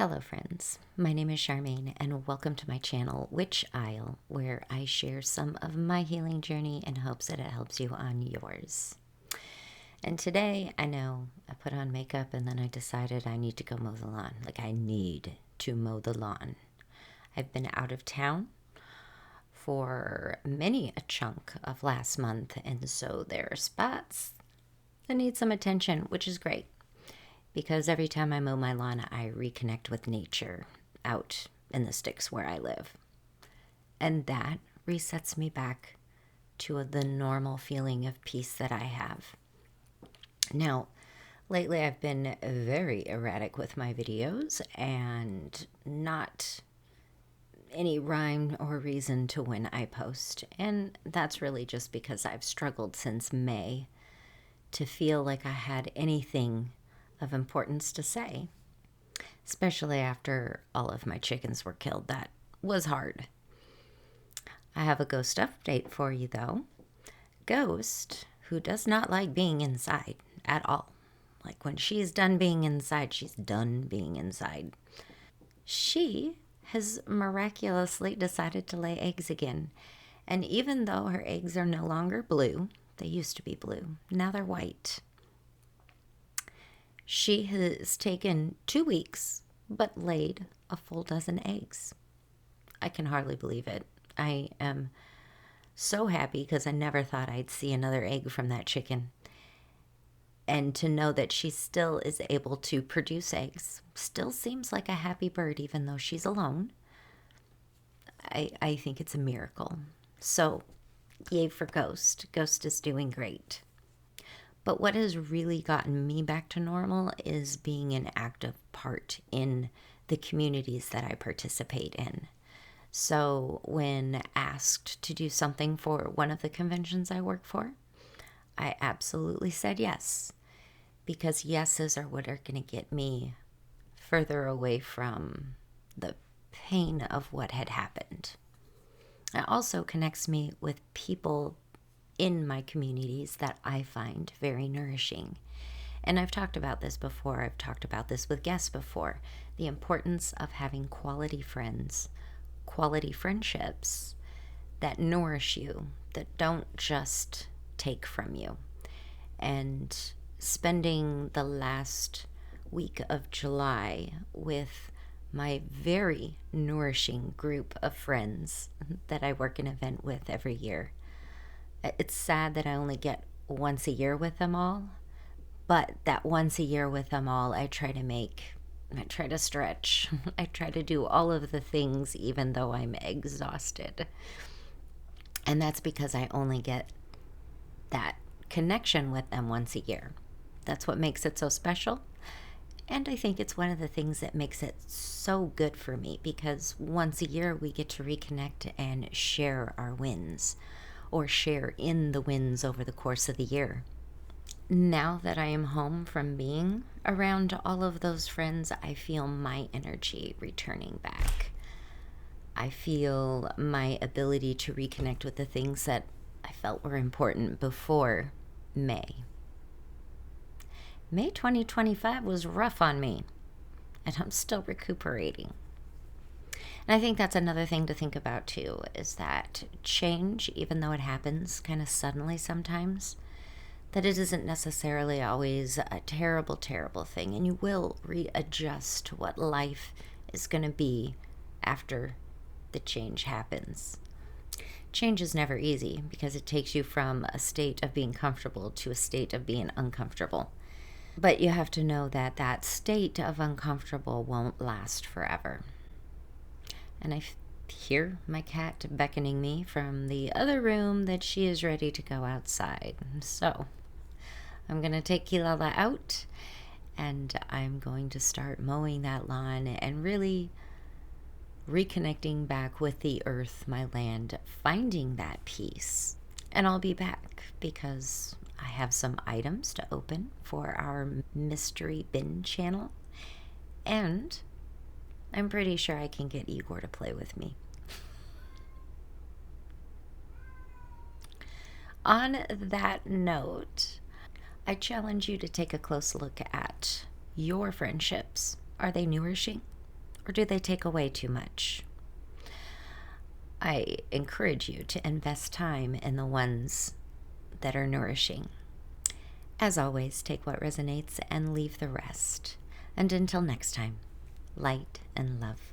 Hello friends, my name is Charmaine and welcome to my channel, Witch Isle, where I share some of my healing journey in hopes that it helps you on yours. And today, I know, I put on makeup and then I decided I need to go mow the lawn. Like I need to mow the lawn. I've been out of town for many a chunk of last month, and so there are spots that need some attention, which is great. Because every time I mow my lawn, I reconnect with nature out in the sticks where I live. And that resets me back to the normal feeling of peace that I have. Now, lately I've been very erratic with my videos and not any rhyme or reason to when I post. And that's really just because I've struggled since May to feel like I had anything of importance to say, especially after all of my chickens were killed. That was hard. I have a ghost update for you though. Ghost, who does not like being inside at all. Like when she's done being inside, she's done being inside. She has miraculously decided to lay eggs again. And even though her eggs are no longer blue, they used to be blue, now they're white. She has taken 2 weeks, but laid a full dozen eggs. I can hardly believe it. I am so happy because I never thought I'd see another egg from that chicken. And to know that she still is able to produce eggs still seems like a happy bird, even though she's alone. I think it's a miracle. So, yay for Ghost. Ghost is doing great. But what has really gotten me back to normal is being an active part in the communities that I participate in. So when asked to do something for one of the conventions I work for, I absolutely said yes. Because yeses are what are going to get me further away from the pain of what had happened. It also connects me with people in my communities that I find very nourishing. And I've talked about this before. I've talked about this with guests before. The importance of having quality friends, quality friendships that nourish you, that don't just take from you. And spending the last week of July with my very nourishing group of friends that I work an event with every year. It's sad that I only get once a year with them all, but that once a year with them all, I try to stretch. I try to do all of the things even though I'm exhausted. And that's because I only get that connection with them once a year. That's what makes it so special. And I think it's one of the things that makes it so good for me, because once a year we get to reconnect and share our wins, or share in the wins over the course of the year. Now that I am home from being around all of those friends, I feel my energy returning back. I feel my ability to reconnect with the things that I felt were important before May. May 2025 was rough on me, and I'm still recuperating. And I think that's another thing to think about too, is that change, even though it happens kind of suddenly sometimes, that it isn't necessarily always a terrible, terrible thing. And you will readjust to what life is going to be after the change happens. Change is never easy because it takes you from a state of being comfortable to a state of being uncomfortable. But you have to know that that state of uncomfortable won't last forever. And I hear my cat beckoning me from the other room that she is ready to go outside. So I'm going to take Kilala out and I'm going to start mowing that lawn and really reconnecting back with the earth, my land, finding that peace. And I'll be back because I have some items to open for our mystery bin channel. And I'm pretty sure I can get Igor to play with me. On that note, I challenge you to take a close look at your friendships. Are they nourishing? or do they take away too much? I encourage you to invest time in the ones that are nourishing. As always, take what resonates and leave the rest. And until next time, light and love.